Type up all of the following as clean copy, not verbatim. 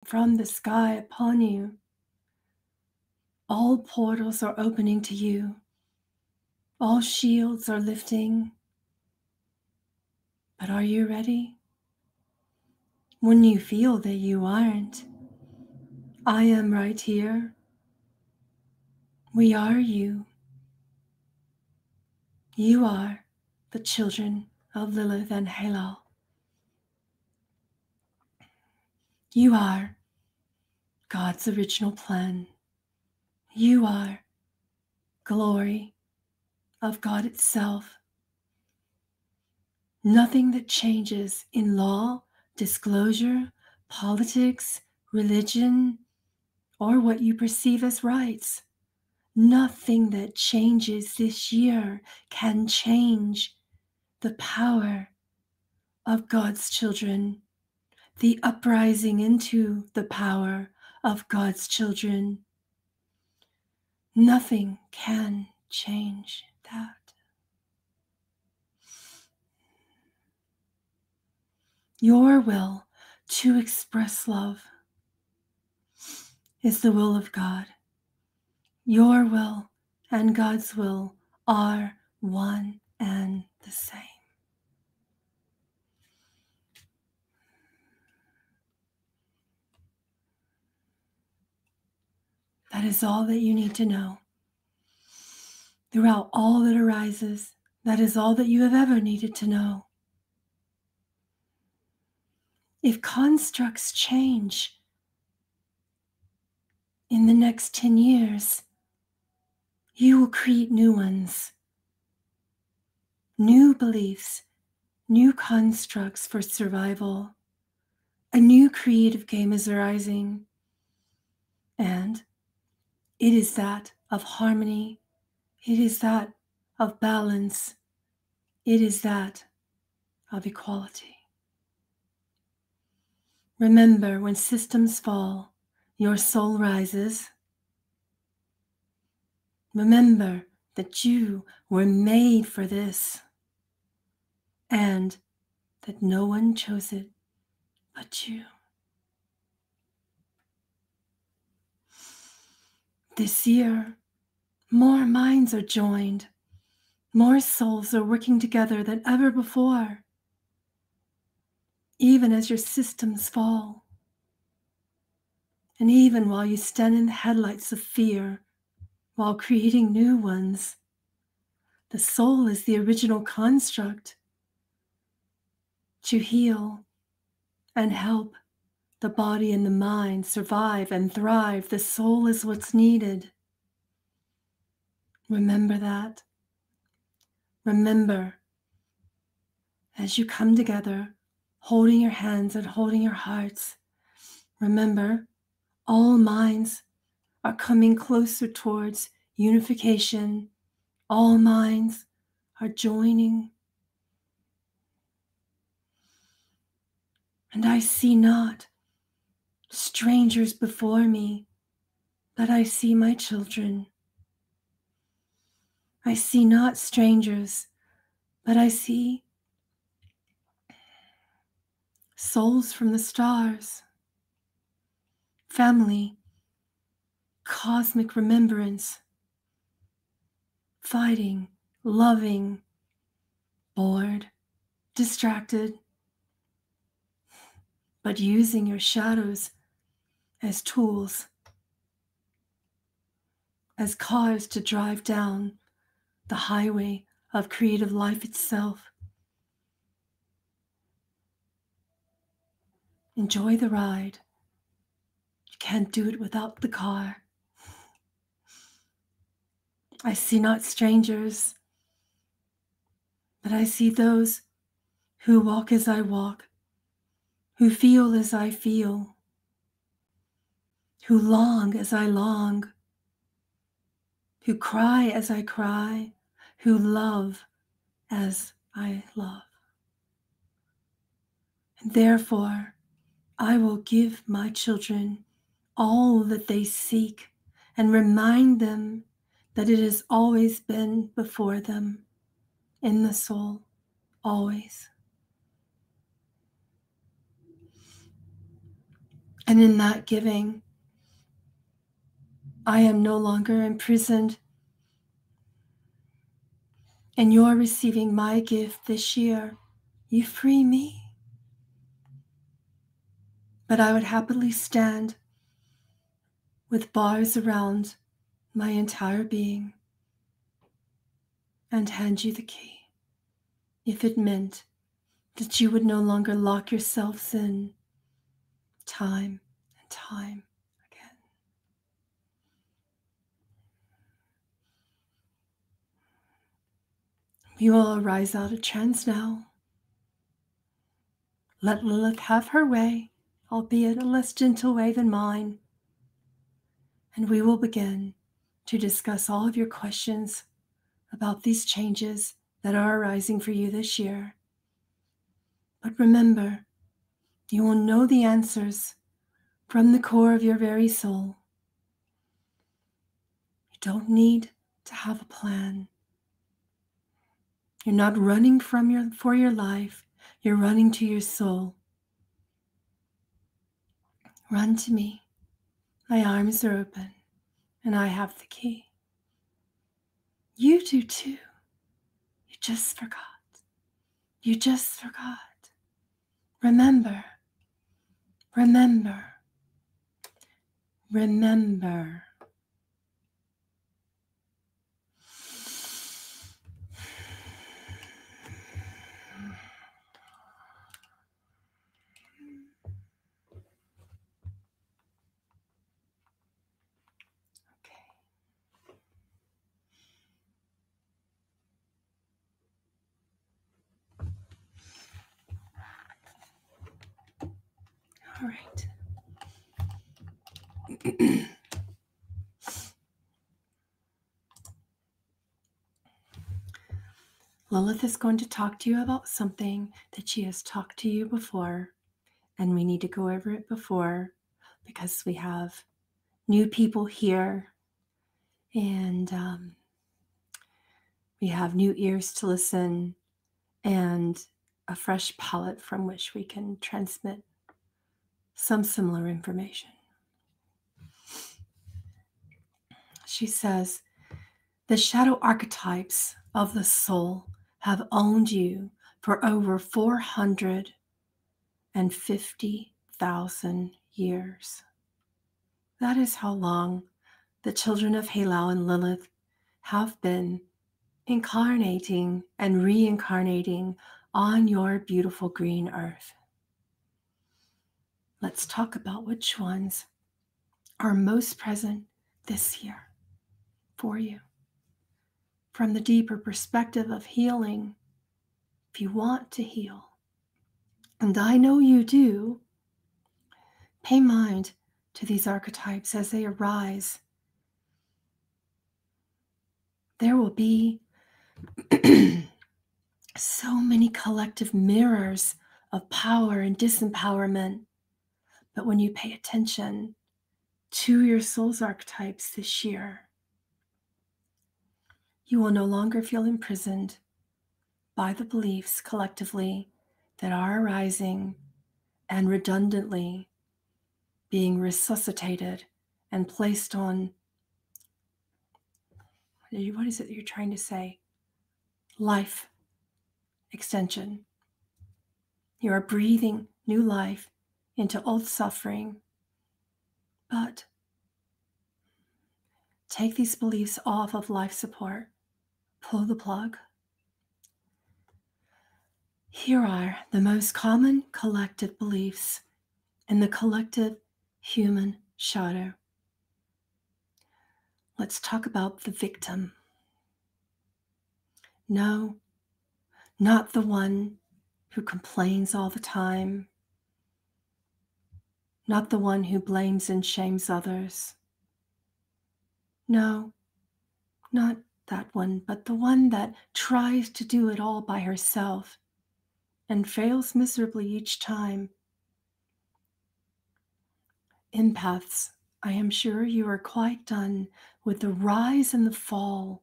from the sky upon you. All portals are opening to you. All shields are lifting. But are you ready? When you feel that you aren't, I am right here. We are you. You are the children of Lilith and Heylel. You are God's original plan. You are glory of God itself. Nothing that changes in law, disclosure, politics, religion, or what you perceive as rights. Nothing that changes this year can change the power of God's children, the uprising into the power of God's children. Nothing can change that. Your will to express love is the will of God. Your will and God's will are one and the same. That is all that you need to know. Throughout all that arises, that is all that you have ever needed to know. If constructs change in the next 10 years, you will create new ones, new beliefs, new constructs for survival. A new creative game is arising, and it is that of harmony. It is that of balance. It is that of equality. Remember, when systems fall, your soul rises. Remember that you were made for this, and that no one chose it but you. This year, more minds are joined. More souls are working together than ever before. Even as your systems fall, and even while you stand in the headlights of fear, while creating new ones, the soul is the original construct to heal and help the body and the mind survive and thrive. The soul is what's needed. Remember that. Remember, as you come together, holding your hands and holding your hearts, remember, all minds are coming closer towards unification. All minds are joining. And I see not strangers before me, but I see my children. I see not strangers, but I see souls from the stars, family, cosmic remembrance, fighting, loving, bored, distracted, but using your shadows as tools, as cars to drive down the highway of creative life itself. Enjoy the ride. You can't do it without the car. I see not strangers, but I see those who walk as I walk, who feel as I feel, who long as I long, who cry as I cry, who love as I love. And therefore, I will give my children all that they seek and remind them that it has always been before them in the soul, always. And in that giving, I am no longer imprisoned, and you're receiving my gift this year. You free me. But I would happily stand with bars around my entire being and hand you the key if it meant that you would no longer lock yourselves in time and time again. You will arise out of trance now. Let Lilith have her way, albeit a less gentle way than mine. And we will begin to discuss all of your questions about these changes that are arising for you this year. But remember, you will know the answers from the core of your very soul. You don't need to have a plan. You're not running for your life. You're running to your soul. Run to me. My arms are open, and I have the key. You do too. You just forgot. You just forgot. Remember. Remember. Remember. All right. Lilith is going to talk to you about something that she has talked to you before, and we need to go over it before because we have new people here, and we have new ears to listen and a fresh palette from which we can transmit some similar information. She says, the shadow archetypes of the soul have owned you for over 450,000 years. That is how long the children of Heylel and Lilith have been incarnating and reincarnating on your beautiful green earth. Let's talk about which ones are most present this year for you. From the deeper perspective of healing, if you want to heal, and I know you do, pay mind to these archetypes as they arise. There will be so many collective mirrors of power and disempowerment. But when you pay attention to your soul's archetypes this year, you will no longer feel imprisoned by the beliefs collectively that are arising and redundantly being resuscitated and placed on, what is it that you're trying to say? Life extension. You are breathing new life into old suffering. But take these beliefs off of life support. Pull the plug. Here are the most common collective beliefs in the collective human shadow. Let's talk about the victim. No, not the one who complains all the time, not the one who blames and shames others. No, not that one, but the one that tries to do it all by herself and fails miserably each time. Empaths, I am sure you are quite done with the rise and the fall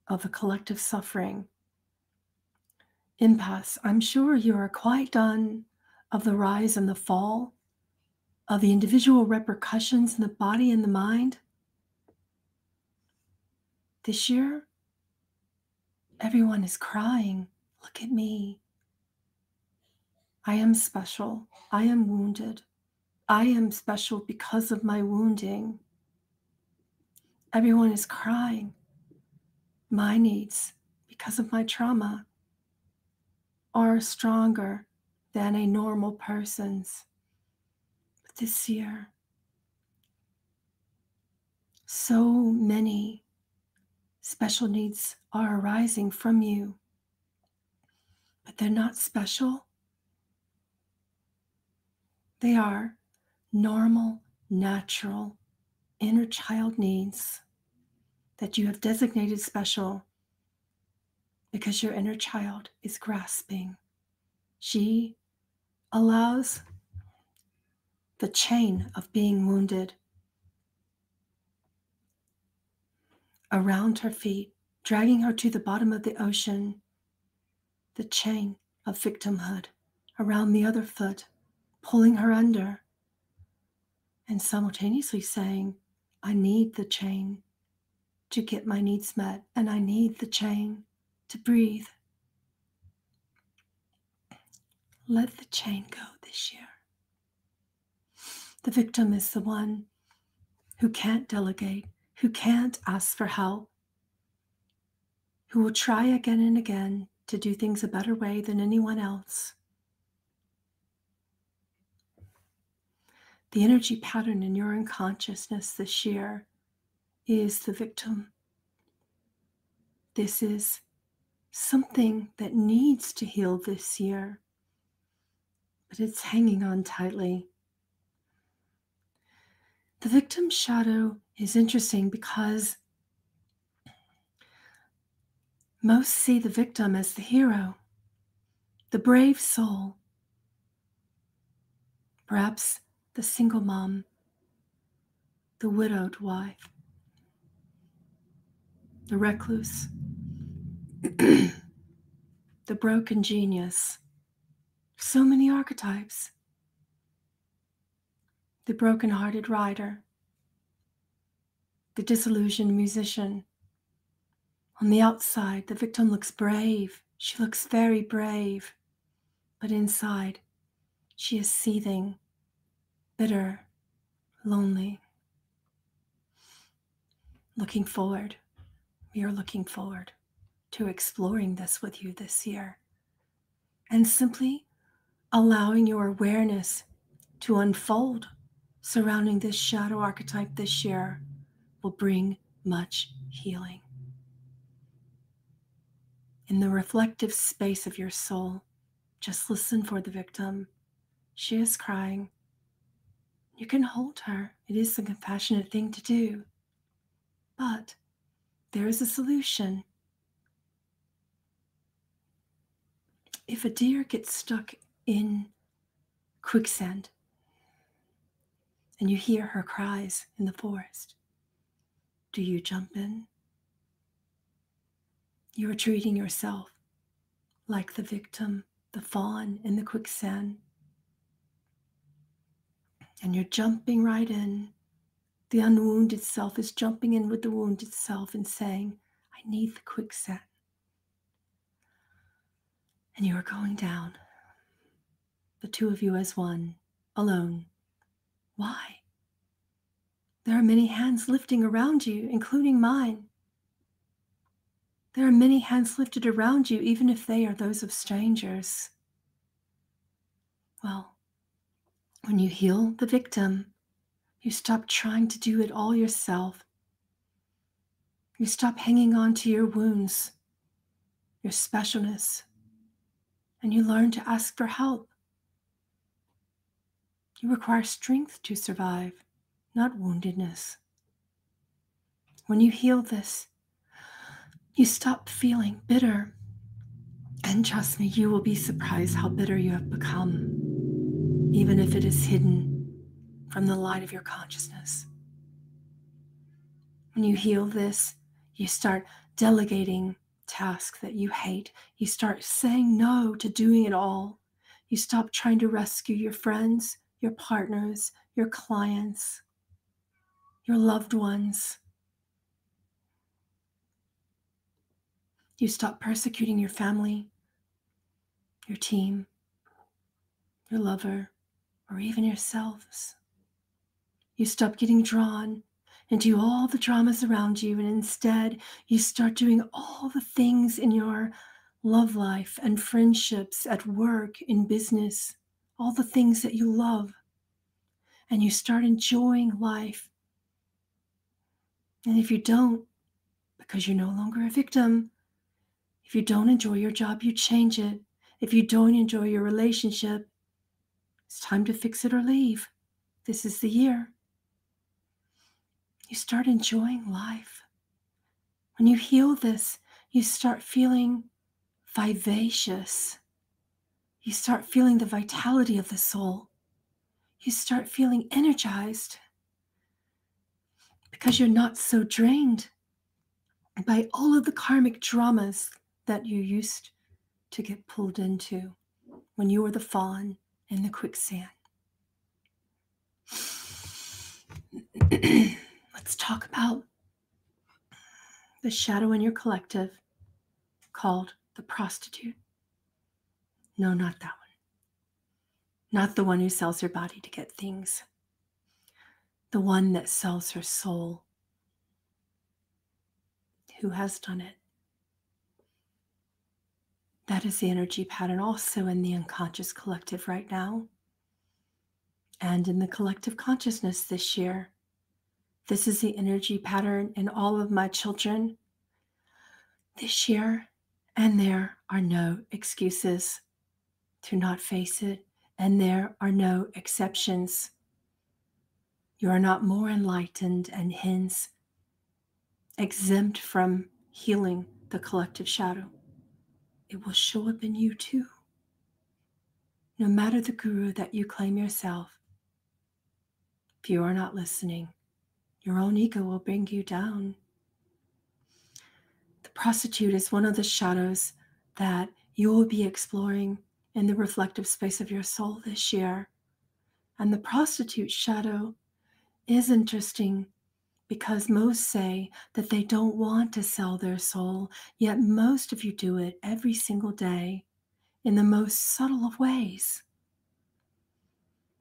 of the collective suffering. Empaths, I'm sure you are quite done of the rise and the fall, of the individual repercussions in the body and the mind. This year, everyone is crying. Look at me. I am special. I am wounded. I am special because of my wounding. Everyone is crying. My needs, because of my trauma, are stronger than a normal person's. But this year, so many special needs are arising from you, but they're not special. They are normal, natural, inner child needs that you have designated special because your inner child is grasping. She allows the chain of being wounded around her feet, dragging her to the bottom of the ocean, the chain of victimhood around the other foot, pulling her under, and simultaneously saying, I need the chain to get my needs met, and I need the chain to breathe. Let the chain go this year. The victim is the one who can't delegate, who can't ask for help, who will try again and again to do things a better way than anyone else. The energy pattern in your unconsciousness this year is the victim. This is something that needs to heal this year, but it's hanging on tightly. The victim shadow is interesting because most see the victim as the hero, the brave soul, perhaps the single mom, the widowed wife, the recluse, the broken genius. So many archetypes. The broken-hearted writer, the disillusioned musician. On the outside, the victim looks brave. She looks very brave. But inside, she is seething, bitter, lonely. Looking forward. We are looking forward to exploring this with you this year. And simply allowing your awareness to unfold surrounding this shadow archetype this year will bring much healing. In the reflective space of your soul, just listen for the victim. She is crying. You can hold her. It is a compassionate thing to do. But there is a solution. If a deer gets stuck in quicksand and you hear her cries in the forest, do you jump in? You are treating yourself like the victim, the fawn in the quicksand. And you're jumping right in. The unwounded self is jumping in with the wounded self and saying, I need the quicksand. And you are going down. The two of you as one, alone. Why? There are many hands lifting around you, including mine. There are many hands lifted around you, even if they are those of strangers. Well, when you heal the victim, you stop trying to do it all yourself. You stop hanging on to your wounds, your specialness, and you learn to ask for help. You require strength to survive, not woundedness. When you heal this, you stop feeling bitter. And trust me, you will be surprised how bitter you have become, even if it is hidden from the light of your consciousness. When you heal this, you start delegating tasks that you hate. You start saying no to doing it all. You stop trying to rescue your friends, your partners, your clients, your loved ones. You stop persecuting your family, your team, your lover, or even yourselves. You stop getting drawn into all the dramas around you, and instead you start doing all the things in your love life and friendships, at work, in business, all the things that you love. And you start enjoying life. And if you don't, because you're no longer a victim, if you don't enjoy your job, you change it. If you don't enjoy your relationship, it's time to fix it or leave. This is the year. You start enjoying life. When you heal this, you start feeling vivacious. You start feeling the vitality of the soul. You start feeling energized because you're not so drained by all of the karmic dramas that you used to get pulled into when you were the fawn in the quicksand. Let's talk about the shadow in your collective called the prostitute. No, not that one. Not the one who sells her body to get things. The one that sells her soul. Who has done it? That is the energy pattern also in the unconscious collective right now. And in the collective consciousness this year. This is the energy pattern in all of my children this year. And there are no excuses to not face it. And there are no exceptions. You are not more enlightened and hence exempt from healing the collective shadow. It will show up in you too. No matter the guru that you claim yourself, if you are not listening, your own ego will bring you down. The prostitute is one of the shadows that you will be exploring in the reflective space of your soul this year. And the prostitute shadow is interesting because most say that they don't want to sell their soul, yet most of you do it every single day in the most subtle of ways.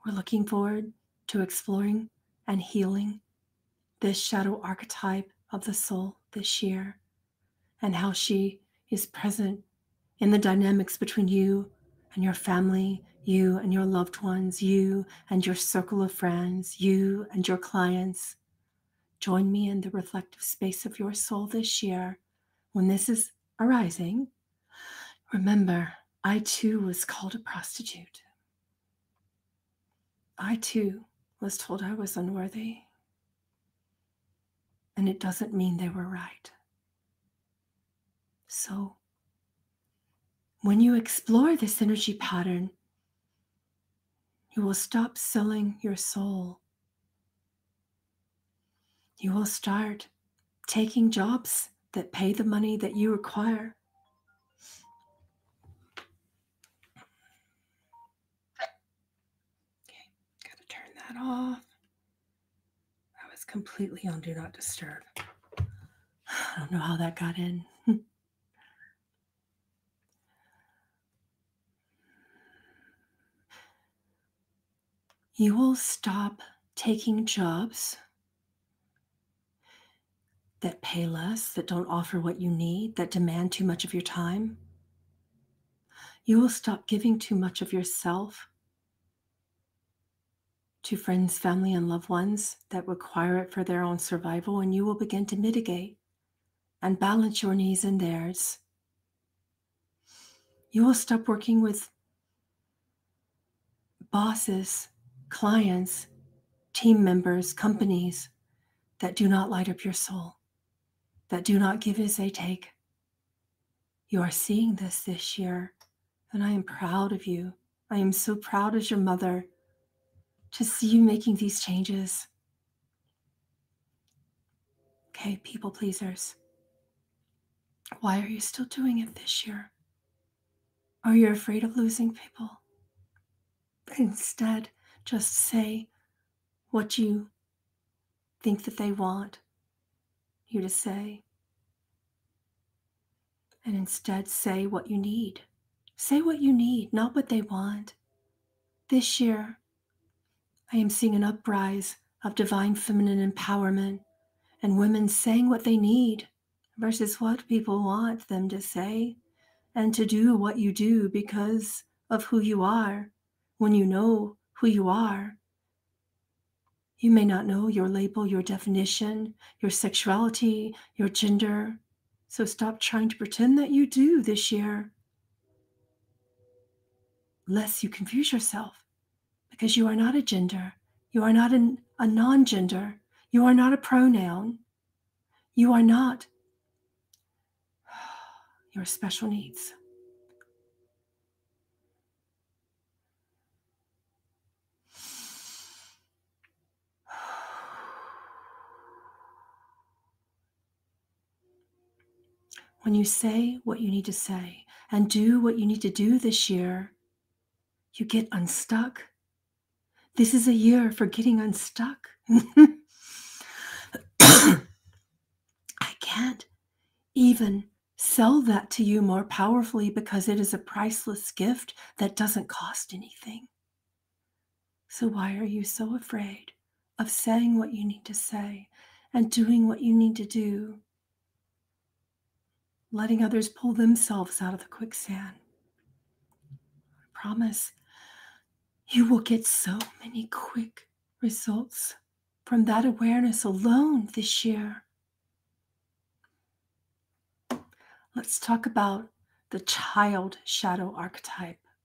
We're looking forward to exploring and healing this shadow archetype of the soul this year and how she is present in the dynamics between you and your family, you and your loved ones, you and your circle of friends, you and your clients. Join me in the reflective space of your soul this year. When this is arising, remember, I too was called a prostitute. I too was told I was unworthy. And it doesn't mean they were right. So, when you explore this energy pattern, you will stop selling your soul. You will start taking jobs that pay the money that you require. Okay, gotta turn that off. I was completely on Do Not Disturb. I don't know how that got in. You will stop taking jobs that pay less, that don't offer what you need, that demand too much of your time. You will stop giving too much of yourself to friends, family, and loved ones that require it for their own survival, and you will begin to mitigate and balance your needs and theirs. You will stop working with bosses, clients, team members, companies that do not light up your soul, that do not give as they take. You are seeing this year, and I am proud of you. I am so proud as your mother to see you making these changes. Okay, people pleasers, why are you still doing it this year? Are you afraid of losing people? Instead, just say what you think that they want you to say. And instead, say what you need. Say what you need, not what they want. This year, I am seeing an uprise of divine feminine empowerment and women saying what they need versus what people want them to say, and to do what you do because of who you are. When you know who you are, you may not know your label, your definition, your sexuality, your gender. So stop trying to pretend that you do this year, lest you confuse yourself, because you are not a gender. You are not a non-gender. You are not a pronoun. You are not your special needs. When you say what you need to say and do what you need to do this year, you get unstuck. This is a year for getting unstuck. I can't even sell that to you more powerfully because it is a priceless gift that doesn't cost anything. So why are you so afraid of saying what you need to say and doing what you need to do, letting others pull themselves out of the quicksand? I promise you will get so many quick results from that awareness alone this year. Let's talk about the child shadow archetype.